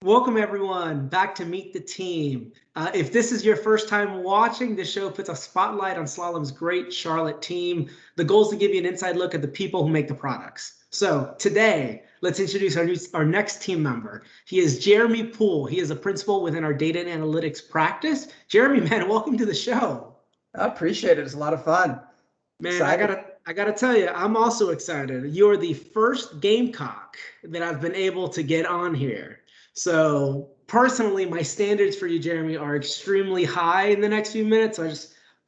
Welcome everyone back to Meet the Team. If this is your first time watching, this show puts a spotlight on Slalom's great Charlotte team. The goal is to give you an inside look at the people who make the products. So today, let's introduce our next team member. He is Jeremy Poole. He is a principal within our data and analytics practice. Jeremy, man, welcome to the show. I appreciate it. It's a lot of fun. Man, Excited. I gotta tell you, I'm also excited. You're the first Gamecock that I've been able to get on here. So personally, my standards for you, Jeremy, are extremely high in the next few minutes.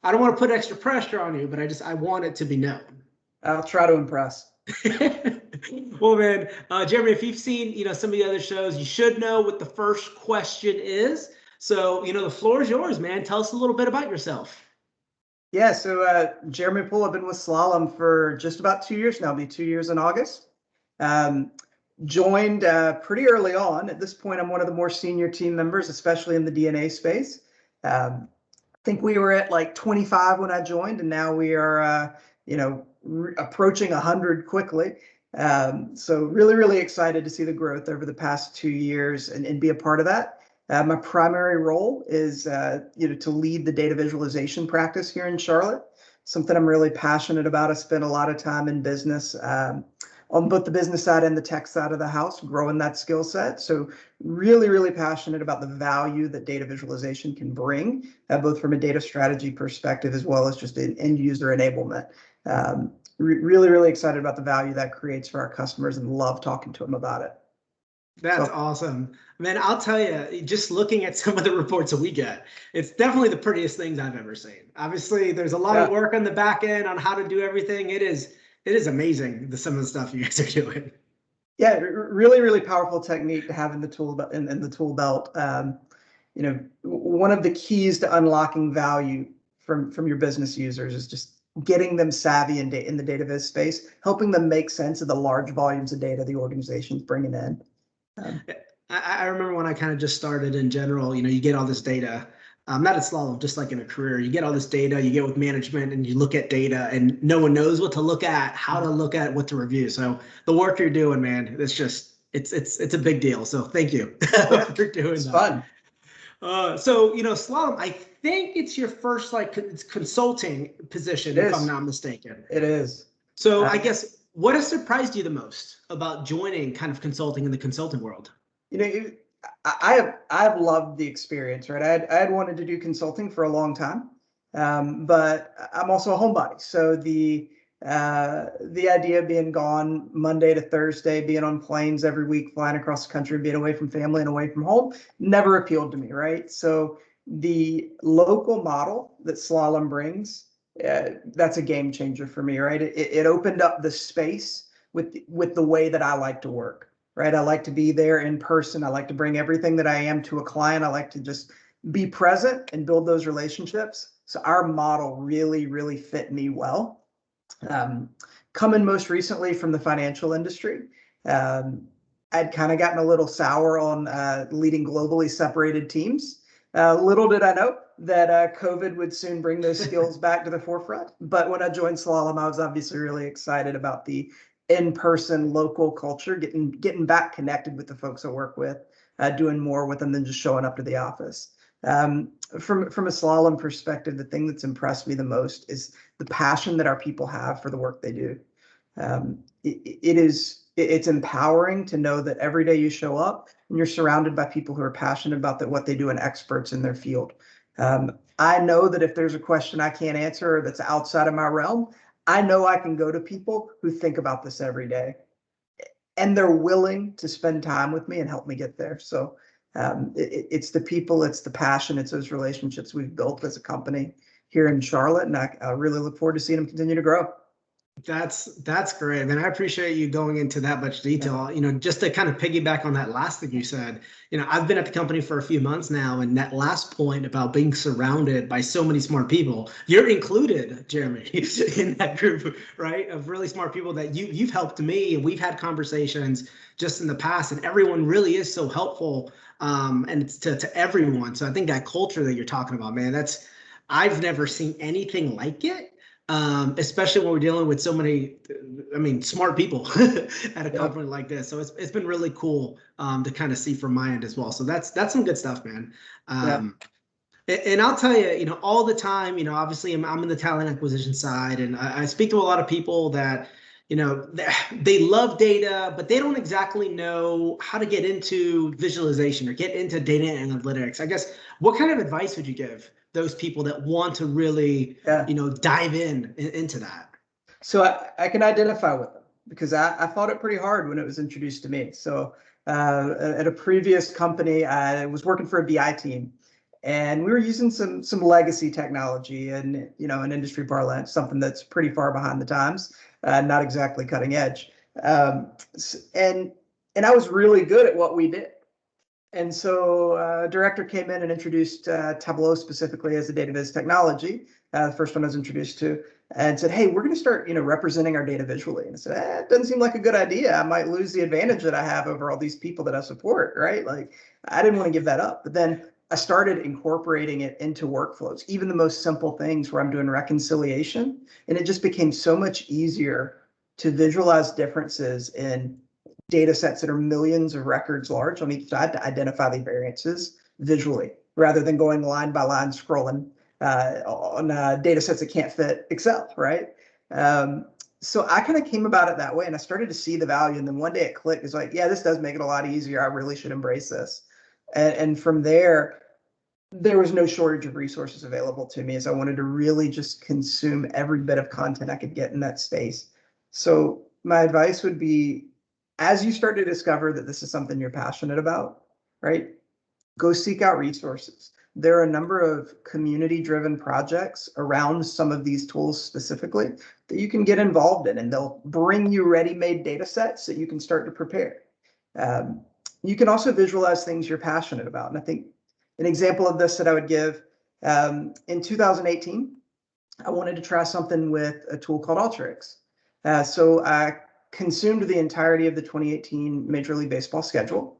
I don't want to put extra pressure on you, but I want it to be known. I'll try to impress. Well, man, Jeremy, if you've seen, some of the other shows, you should know what the first question is. So, the floor is yours, man. Tell us a little bit about yourself. Yeah, so Jeremy Poole, I've been with Slalom for just about 2 years now. It'll be 2 years in August. Joined pretty early on. At this point, I'm one of the more senior team members, especially in the DNA space. I think we were at like 25 when I joined, and now we are, approaching 100 quickly. So really, really excited to see the growth over the past 2 years and be a part of that. My primary role is, to lead the data visualization practice here in Charlotte. Something I'm really passionate about. I spent a lot of time in business, on both the business side and the tech side of the house, growing that skill set. So really, really passionate about the value that data visualization can bring, both from a data strategy perspective as well as just an end user enablement. Really, really excited about the value that creates for our customers and love talking to them about it. That's awesome. Man, I'll tell you, just looking at some of the reports that we get, it's definitely the prettiest things I've ever seen. Obviously, there's a lot of work on the back end on how to do everything. It is amazing, some of the stuff you guys are doing. Yeah, really, really powerful technique to have in the tool in the tool belt. One of the keys to unlocking value from your business users is just getting them savvy in the data viz space, helping them make sense of the large volumes of data the organization's bringing in. I remember when I kind of just started in general, you get all this data, not at Slalom, just like in a career, you get all this data, you get with management and you look at data and no one knows what to look at, how to look at, what to review. So the work you're doing, man, it's a big deal. So thank you for doing it's that. Fun. So, Slalom, I think it's your first consulting position, if I'm not mistaken. It is. So I guess what has surprised you the most about joining kind of consulting in the consulting world? I've loved the experience, right? I had wanted to do consulting for a long time, but I'm also a homebody. So the idea of being gone Monday to Thursday, being on planes every week, flying across the country, being away from family and away from home, never appealed to me, right? So the local model that Slalom brings, that's a game changer for me, right? It opened up the space with the way that I like to work, right? I like to be there in person. I like to bring everything that I am to a client. I like to just be present and build those relationships. So our model really, really fit me well. Coming most recently from the financial industry, I'd kind of gotten a little sour on leading globally separated teams. Little did I know that COVID would soon bring those skills back to the forefront. But when I joined Slalom, I was obviously really excited about the in-person local culture, getting back connected with the folks I work with, doing more with them than just showing up to the office. From a Slalom perspective, the thing that's impressed me the most is the passion that our people have for the work they do. It's empowering to know that every day you show up and you're surrounded by people who are passionate about what they do and experts in their field. I know that if there's a question I can't answer or that's outside of my realm, I know I can go to people who think about this every day and they're willing to spend time with me and help me get there. So it's the people, it's the passion, it's those relationships we've built as a company here in Charlotte. And I really look forward to seeing them continue to grow. That's great, man. I appreciate you going into that much detail. Just to kind of piggyback on that last thing you said, I've been at the company for a few months now, and that last point about being surrounded by so many smart people, you're included, Jeremy, in that group, right? Of really smart people that you've helped me, and we've had conversations just in the past, and everyone really is so helpful, and it's to everyone. So I think that culture that you're talking about, man, I've never seen anything like it. especially when we're dealing with so many, I mean, smart people at a Yep. company like this. So it's been really cool to kind of see from my end as well. So that's some good stuff, man. Yep. And I'll tell you, all the time, obviously I'm in the talent acquisition side, and I speak to a lot of people that, they love data, but they don't exactly know how to get into visualization or get into data analytics. I guess, what kind of advice would you give those people that want to really, Yeah. dive into that? So I can identify with them because I thought it pretty hard when it was introduced to me. So at a previous company, I was working for a BI team, and we were using some legacy technology and an industry parlance, something that's pretty far behind the times, not exactly cutting edge. And I was really good at what we did. And so director came in and introduced Tableau specifically as a data viz technology, the first one I was introduced to, and said, hey, we're going to start, representing our data visually. And I said, it doesn't seem like a good idea. I might lose the advantage that I have over all these people that I support, right? Like, I didn't want to give that up. But then I started incorporating it into workflows, even the most simple things where I'm doing reconciliation. And it just became so much easier to visualize differences in data sets that are millions of records large on each side to identify the variances visually rather than going line by line scrolling on data sets that can't fit Excel, right? So I kind of came about it that way, and I started to see the value. And then one day it clicked. It's like, yeah, this does make it a lot easier. I really should embrace this. And from there was no shortage of resources available to me as I wanted to really just consume every bit of content I could get in that space. So my advice would be, as you start to discover that this is something you're passionate about, right? Go seek out resources. There are a number of community-driven projects around some of these tools specifically that you can get involved in, and they'll bring you ready-made data sets that you can start to prepare. You can also visualize things you're passionate about. And I think an example of this that I would give, in 2018, I wanted to try something with a tool called Alteryx. So I consumed the entirety of the 2018 Major League Baseball schedule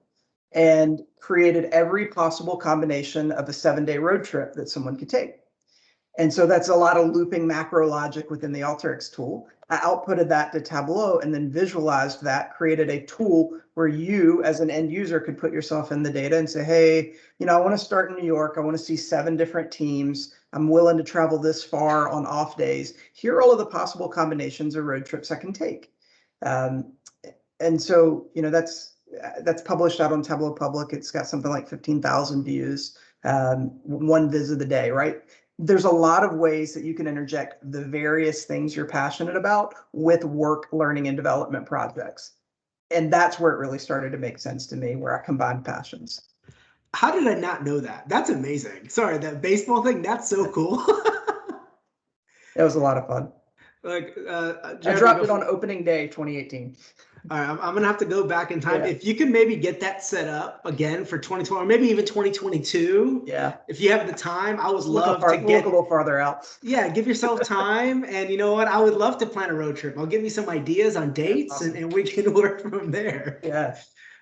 and created every possible combination of a 7-day road trip that someone could take. And so that's a lot of looping macro logic within the Alteryx tool. I outputted that to Tableau and then visualized that, created a tool where you as an end user could put yourself in the data and say, hey, I want to start in New York. I want to see 7 different teams. I'm willing to travel this far on off days. Here are all of the possible combinations of road trips I can take. And so, that's published out on Tableau Public. It's got something like 15,000 views, one visit a day, right? There's a lot of ways that you can interject the various things you're passionate about with work, learning, and development projects. And that's where it really started to make sense to me, where I combined passions. How did I not know that? That's amazing. Sorry, that baseball thing, that's so cool. It was a lot of fun. Like, I Jeremy, dropped it on opening day 2018. all right, I'm gonna have to go back in time. Yeah. If you can maybe get that set up again for 2020 or maybe even 2022. Yeah. If you have the time, I would Look love to look a get, little farther out. yeah, give yourself time. And you know what? I would love to plan a road trip. I'll give you some ideas on That's dates, awesome. and we can work from there. Yeah.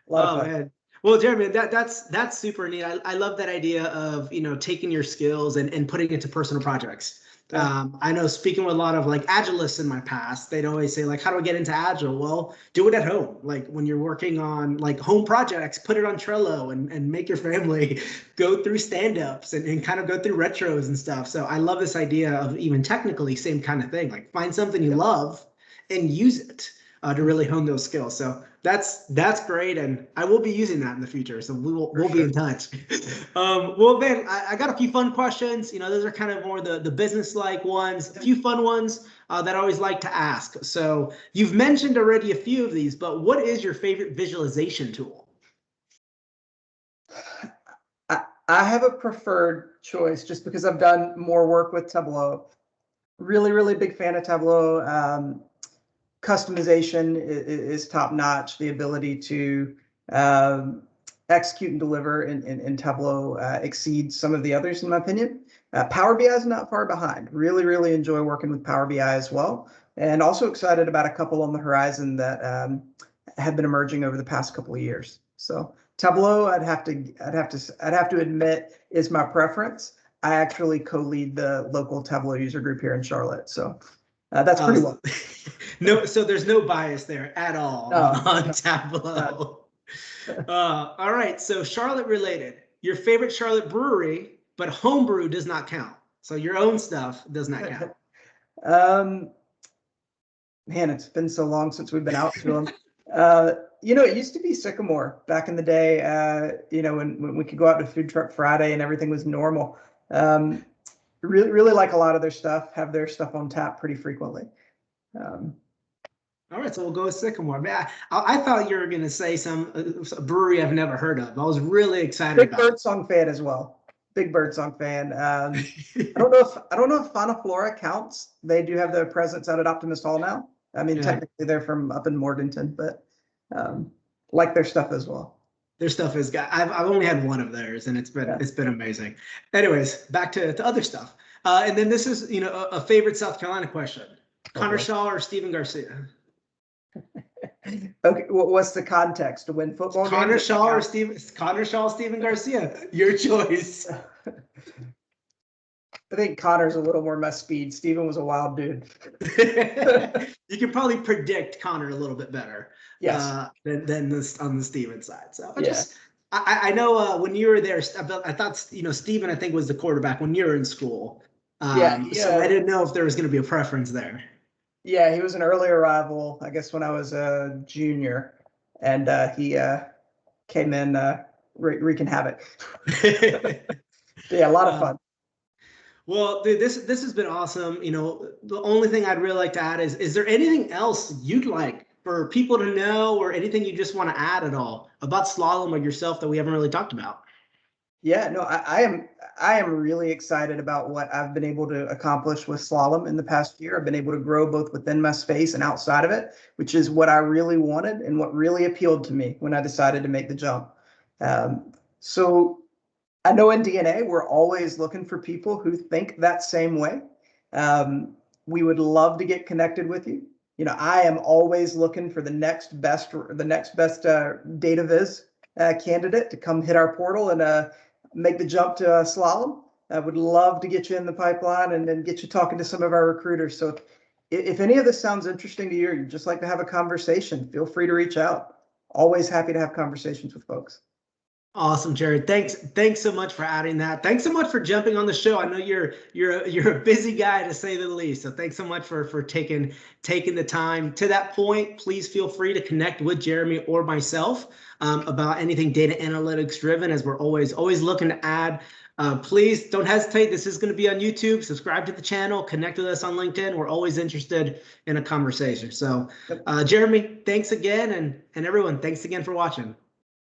A lot of Oh fun. man. Well, Jeremy, that's super neat. I love that idea of, taking your skills and putting it to personal projects. Yeah. I know, speaking with a lot of like agilists in my past, they'd always say like, how do I get into agile? Well, do it at home. Like when you're working on like home projects, put it on Trello and make your family go through stand-ups and kind of go through retros and stuff. So I love this idea of even technically same kind of thing, like find something you love and use it to really hone those skills. So that's great, and I will be using that in the future. So we'll be in touch. Well, Ben, I got a few fun questions. Those are kind of more the business like ones. A few fun ones that I always like to ask. So you've mentioned already a few of these, but what is your favorite visualization tool? I have a preferred choice just because I've done more work with Tableau. Really, really big fan of Tableau. Customization is top notch. The ability to execute and deliver in Tableau exceeds some of the others, in my opinion. Power BI is not far behind. Really, really enjoy working with Power BI as well. And also excited about a couple on the horizon that have been emerging over the past couple of years. So Tableau, I'd have to admit, is my preference. I actually co-lead the local Tableau user group here in Charlotte. So that's pretty well. No, so there's no bias there at all on No. Tableau. All right, so Charlotte related. Your favorite Charlotte brewery, but homebrew does not count. So your own stuff does not count. Man, it's been so long since we've been out to them. It used to be Sycamore back in the day, when we could go out to Food Truck Friday and everything was normal. Really, really like a lot of their stuff, have their stuff on tap pretty frequently. All right, so we'll go with Sycamore. Man, I thought you were going to say some brewery I've never heard of. I was really excited Big about Birdsong fan as well. Big Birdsong fan. I don't know if Fauna Flora counts. They do have their presence out at Optimist Hall now. I mean, technically they're from up in Morganton, but like their stuff as well. Their stuff is good. I've only had one of theirs, and it's been amazing. Anyways, back to other stuff. And then this is a favorite South Carolina question: Connor Shaw or Steven Garcia? Okay, what's the context to win football games? Connor Shaw, Steven Garcia. Your choice. I think Connor's a little more my speed. Steven was a wild dude. You can probably predict Connor a little bit better. Yes. Than this on the Steven side. So I know when you were there, I thought Steven I think was the quarterback when you were in school. So I didn't know if there was going to be a preference there. Yeah, he was an early arrival, I guess, when I was a junior, and he came in wreaking havoc. Yeah, a lot of fun. Well, dude, this has been awesome. The only thing I'd really like to add is there anything else you'd like for people to know, or anything you just want to add at all about slalom or yourself that we haven't really talked about? Yeah, no, I am really excited about what I've been able to accomplish with slalom in the past year. I've been able to grow both within my space and outside of it, which is what I really wanted and what really appealed to me when I decided to make the jump. So I know in DNA, we're always looking for people who think that same way. We would love to get connected with you. I am always looking for the next best data viz candidate to come hit our portal and make the jump to slalom. I would love to get you in the pipeline and then get you talking to some of our recruiters. So if any of this sounds interesting to you, or you'd just like to have a conversation, feel free to reach out. Always happy to have conversations with folks. Awesome, Jared. Thanks so much for adding that. Thanks so much for jumping on the show. I know you're a busy guy, to say the least. So thanks so much for taking the time. To that point, please feel free to connect with Jeremy or myself about anything data analytics driven, as we're always looking to add. Please don't hesitate. This is going to be on YouTube. Subscribe to the channel. Connect with us on LinkedIn. We're always interested in a conversation. So, Jeremy, thanks again, and everyone, thanks again for watching.